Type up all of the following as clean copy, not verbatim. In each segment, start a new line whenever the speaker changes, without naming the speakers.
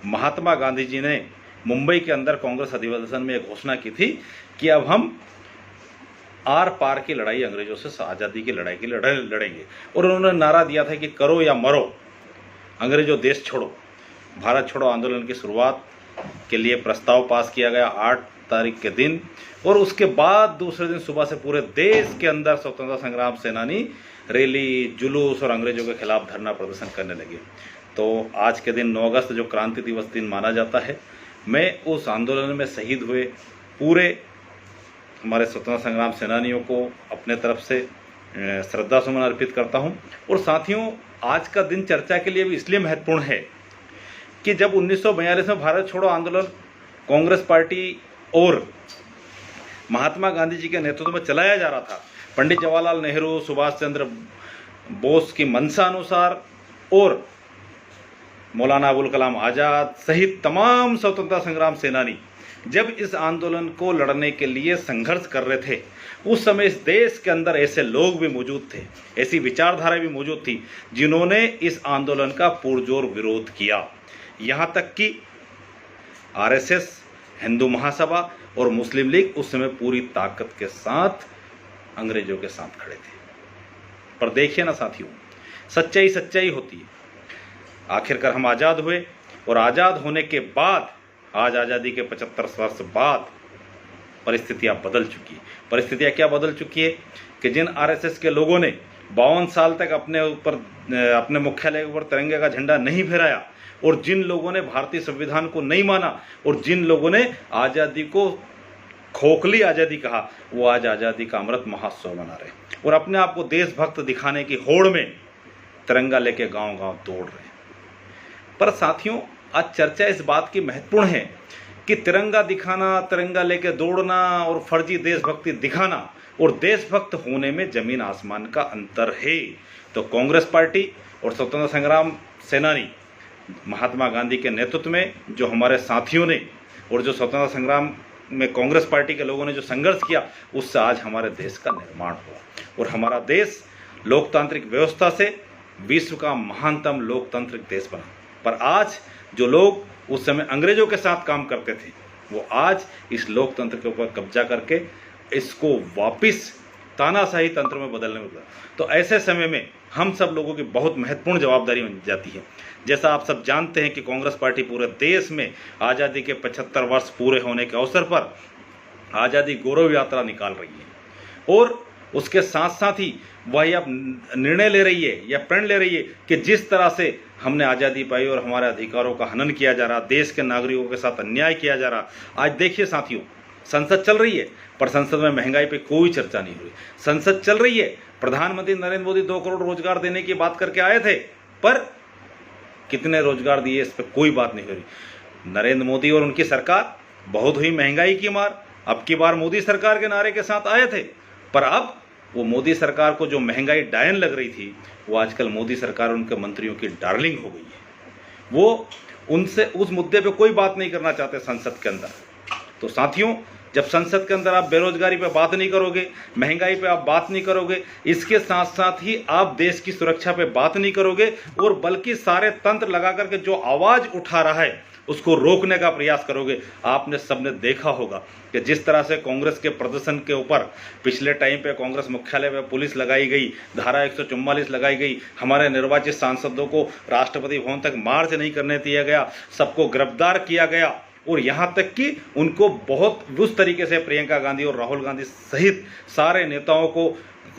महात्मा गांधी जी ने मुंबई के अंदर कांग्रेस अधिवेशन में एक घोषणा की थी कि अब हम आर पार की लड़ाई अंग्रेजों से आज़ादी की लड़ाई की लड़ेंगे। और उन्होंने नारा दिया था कि करो या मरो, अंग्रेजों देश छोड़ो। भारत छोड़ो आंदोलन की शुरुआत के लिए प्रस्ताव पास किया गया 8 तारीख के दिन, और उसके बाद दूसरे दिन सुबह से पूरे देश के अंदर स्वतंत्रता संग्राम सेनानी रैली, जुलूस और अंग्रेजों के खिलाफ धरना प्रदर्शन करने लगे। तो आज के दिन 9 अगस्त जो क्रांति दिवस दिन माना जाता है, मैं उस आंदोलन में शहीद हुए पूरे हमारे स्वतंत्रता संग्राम सेनानियों को अपने तरफ से श्रद्धा सुमन अर्पित करता हूं। और साथियों, आज का दिन चर्चा के लिए भी इसलिए महत्वपूर्ण है कि जब 1942 में भारत छोड़ो आंदोलन कांग्रेस पार्टी और महात्मा गांधी जी के नेतृत्व में चलाया जा रहा था, पंडित जवाहरलाल नेहरू, सुभाष चंद्र बोस की मंशा अनुसार और मौलाना अबुल कलाम आज़ाद सहित तमाम स्वतंत्रता संग्राम सेनानी जब इस आंदोलन को लड़ने के लिए संघर्ष कर रहे थे, उस समय इस देश के अंदर ऐसे लोग भी मौजूद थे, ऐसी विचारधारा भी मौजूद थी जिन्होंने इस आंदोलन का पुरजोर विरोध किया। यहाँ तक कि आरएसएस, हिंदू महासभा और मुस्लिम लीग उस समय पूरी ताकत के साथ अंग्रेजों के साथ खड़े थे। पर देखिए ना साथियों, सच्चाई सच्चाई होती है। आखिरकार हम आज़ाद हुए, और आज़ाद होने के बाद आज आज़ादी के 75 वर्ष बाद परिस्थितियां बदल चुकी है। परिस्थितियां क्या बदल चुकी है कि जिन आरएसएस के लोगों ने 52 साल तक अपने मुख्यालय के ऊपर तिरंगे का झंडा नहीं फहराया, और जिन लोगों ने भारतीय संविधान को नहीं माना, और जिन लोगों ने आज़ादी को खोखली आज़ादी कहा, वो आज आज़ादी का अमृत महोत्सव मना रहे और अपने आप को देशभक्त दिखाने की होड़ में तिरंगा लेके गांव गांव दौड़ रहे। पर साथियों, आज चर्चा इस बात की महत्वपूर्ण है कि तिरंगा दिखाना, तिरंगा लेके दौड़ना और फर्जी देशभक्ति दिखाना और देशभक्त होने में जमीन आसमान का अंतर है। तो कांग्रेस पार्टी और स्वतंत्रता संग्राम सेनानी महात्मा गांधी के नेतृत्व में जो हमारे साथियों ने और जो स्वतंत्रता संग्राम में कांग्रेस पार्टी के लोगों ने जो संघर्ष किया, उससे आज हमारे देश का निर्माण हुआ और हमारा देश लोकतांत्रिक व्यवस्था से विश्व का महानतम लोकतांत्रिक देश बना। पर आज जो लोग उस समय अंग्रेजों के साथ काम करते थे, वो आज इस लोकतंत्र के ऊपर कब्जा करके इसको वापस तानाशाही तंत्र में बदलने में लगा। तो ऐसे समय में हम सब लोगों की बहुत महत्वपूर्ण जवाबदारी बन जाती है। जैसा आप सब जानते हैं कि कांग्रेस पार्टी पूरे देश में आज़ादी के 75 वर्ष पूरे होने के अवसर पर आज़ादी गौरव यात्रा निकाल रही है, और उसके साथ साथ ही वह अब निर्णय ले रही है या प्रण ले रही है कि जिस तरह से हमने आज़ादी पाई और हमारे अधिकारों का हनन किया जा रहा, देश के नागरिकों के साथ अन्याय किया जा रहा। आज देखिए साथियों, संसद चल रही है पर संसद में महंगाई पे कोई चर्चा नहीं हुई। संसद चल रही है, प्रधानमंत्री नरेंद्र मोदी 2 करोड़ रोजगार देने की बात करके आए थे, पर कितने रोजगार दिए इस पर कोई बात नहीं हो रही। नरेंद्र मोदी और उनकी सरकार बहुत हुई महंगाई की मार, अब की बार मोदी सरकार के नारे के साथ आए थे, पर अब वो मोदी सरकार को जो महंगाई डायन लग रही थी, वो आजकल मोदी सरकार उनके मंत्रियों की डार्लिंग हो गई है। वो उनसे उस मुद्दे पे कोई बात नहीं करना चाहते संसद के अंदर। तो साथियों, जब संसद के अंदर आप बेरोजगारी पे बात नहीं करोगे, महंगाई पे आप बात नहीं करोगे, इसके साथ साथ ही आप देश की सुरक्षा पे बात नहीं करोगे, और बल्कि सारे तंत्र लगा करके जो आवाज उठा रहा है उसको रोकने का प्रयास करोगे। आपने सबने देखा होगा कि जिस तरह से कांग्रेस के प्रदर्शन के ऊपर पिछले टाइम पे कांग्रेस मुख्यालय में पुलिस लगाई गई, धारा 144 लगाई गई, हमारे निर्वाचित सांसदों को राष्ट्रपति भवन तक मार्च नहीं करने दिया गया, सबको गिरफ्तार किया गया, और यहाँ तक कि उनको बहुत उस तरीके से प्रियंका गांधी और राहुल गांधी सहित सारे नेताओं को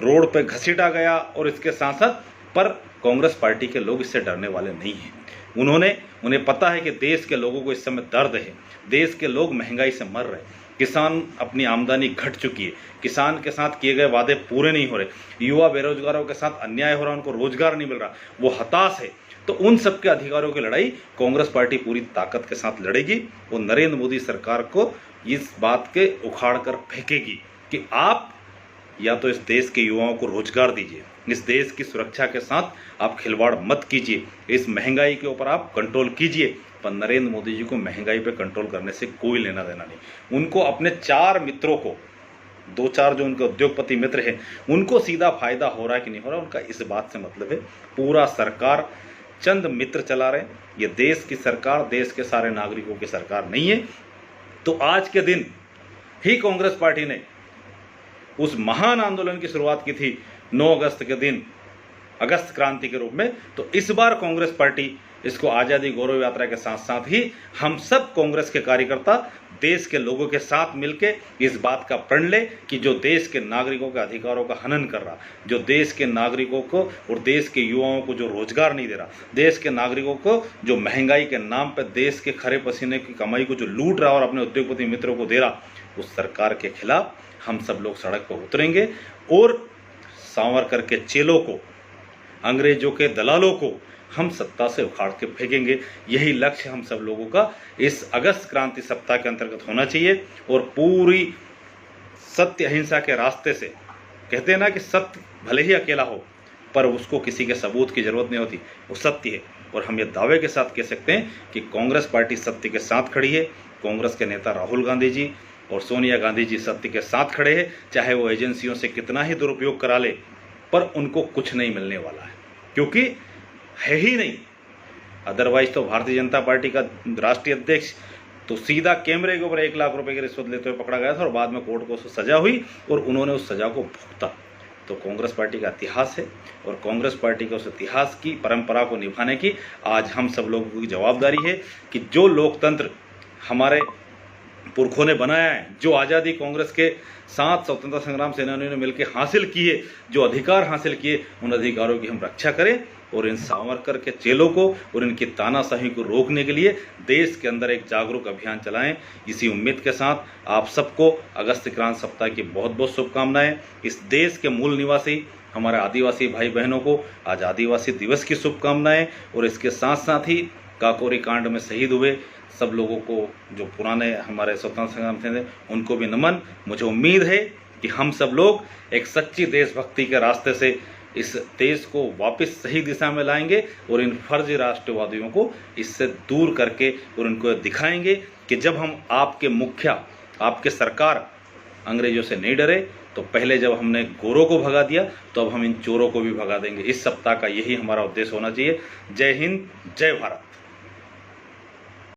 रोड पे घसीटा गया। और इसके साथ साथ पर कांग्रेस पार्टी के लोग इससे डरने वाले नहीं हैं। उन्हें पता है कि देश के लोगों को इस समय दर्द है, देश के लोग महंगाई से मर रहे हैं, किसान अपनी आमदनी घट चुकी है, किसान के साथ किए गए वादे पूरे नहीं हो रहे, युवा बेरोजगारों के साथ अन्याय हो रहा, उनको रोजगार नहीं मिल रहा, वो हताश है। तो उन सबके अधिकारों की लड़ाई कांग्रेस पार्टी पूरी ताकत के साथ लड़ेगी और नरेंद्र मोदी सरकार को इस बात के उखाड़ कर फेंकेगी कि आप या तो इस देश के युवाओं को रोजगार दीजिए, इस देश की सुरक्षा के साथ आप खिलवाड़ मत कीजिए, इस महंगाई के ऊपर आप कंट्रोल कीजिए। पर नरेंद्र मोदी जी को महंगाई पे कंट्रोल करने से कोई लेना देना नहीं। उनको अपने 4 मित्रों को, 2-4 जो उनके उद्योगपति मित्र हैं, उनको सीधा फायदा हो रहा है कि नहीं हो रहा, उनका इस बात से मतलब है। पूरा सरकार चंद मित्र चला रहे हैं। ये देश की सरकार, देश के सारे नागरिकों की सरकार नहीं है। तो आज के दिन ही कांग्रेस पार्टी ने उस महान आंदोलन की शुरुआत की थी 9 अगस्त के दिन, अगस्त क्रांति के रूप में। तो इस बार कांग्रेस पार्टी इसको आज़ादी गौरव यात्रा के साथ साथ ही हम सब कांग्रेस के कार्यकर्ता देश के लोगों के साथ मिलकर इस बात का प्रण ले कि जो देश के नागरिकों के अधिकारों का हनन कर रहा, जो देश के नागरिकों को और देश के युवाओं को जो रोजगार नहीं दे रहा, देश के नागरिकों को जो महंगाई के नाम पर देश के खरे पसीने की कमाई को जो लूट रहा और अपने उद्योगपति मित्रों को दे रहा, उस सरकार के खिलाफ हम सब लोग सड़क पर उतरेंगे और सावरकर के चेलों को, अंग्रेजों के दलालों को हम सत्ता से उखाड़ के फेंकेंगे। यही लक्ष्य हम सब लोगों का इस अगस्त क्रांति सप्ताह के अंतर्गत होना चाहिए। और पूरी सत्य अहिंसा के रास्ते से, कहते हैं ना कि सत्य भले ही अकेला हो पर उसको किसी के सबूत की जरूरत नहीं होती, वो सत्य है। और हम ये दावे के साथ कह सकते हैं कि कांग्रेस पार्टी सत्य के साथ खड़ी है। कांग्रेस के नेता राहुल गांधी जी और सोनिया गांधी जी सत्य के साथ खड़े हैं। चाहे वो एजेंसियों से कितना ही दुरुपयोग करा ले, पर उनको कुछ नहीं मिलने वाला है, क्योंकि है ही नहीं। अदरवाइज तो भारतीय जनता पार्टी का राष्ट्रीय अध्यक्ष तो सीधा कैमरे के ऊपर 1 लाख रुपए की रिश्वत लेते हुए पकड़ा गया था और बाद में कोर्ट को सजा हुई और उन्होंने उस सजा को भुगता। तो कांग्रेस पार्टी का इतिहास है और कांग्रेस पार्टी के उस इतिहास की परंपरा को निभाने की आज हम सब लोगों की जवाबदारी है कि जो लोकतंत्र हमारे पुरखों ने बनाया है, जो आज़ादी कांग्रेस के 7 स्वतंत्रता संग्राम सेनानियों ने मिलकर हासिल किए, जो अधिकार हासिल किए, उन अधिकारों की हम रक्षा करें और इन सावरकर के चेलों को और इनकी तानाशाही को रोकने के लिए देश के अंदर एक जागरूक अभियान चलाएं। इसी उम्मीद के साथ आप सबको अगस्त क्रांति सप्ताह की बहुत बहुत शुभकामनाएं। इस देश के मूल निवासी हमारे आदिवासी भाई बहनों को आज आदिवासी दिवस की शुभकामनाएं और इसके साथ साथ ही काकोरी कांड में शहीद हुए सब लोगों को, जो पुराने हमारे स्वतंत्रता संग्राम थे, उनको भी नमन। मुझे उम्मीद है कि हम सब लोग एक सच्ची देशभक्ति के रास्ते से इस देश को वापस सही दिशा में लाएंगे और इन फर्जी राष्ट्रवादियों को इससे दूर करके और उनको दिखाएंगे कि जब हम आपके मुखिया, आपके सरकार अंग्रेजों से नहीं डरे, तो पहले जब हमने गोरों को भगा दिया तो अब हम इन चोरों को भी भगा देंगे। इस सप्ताह का यही हमारा उद्देश्य होना चाहिए। जय हिंद, जय भारत।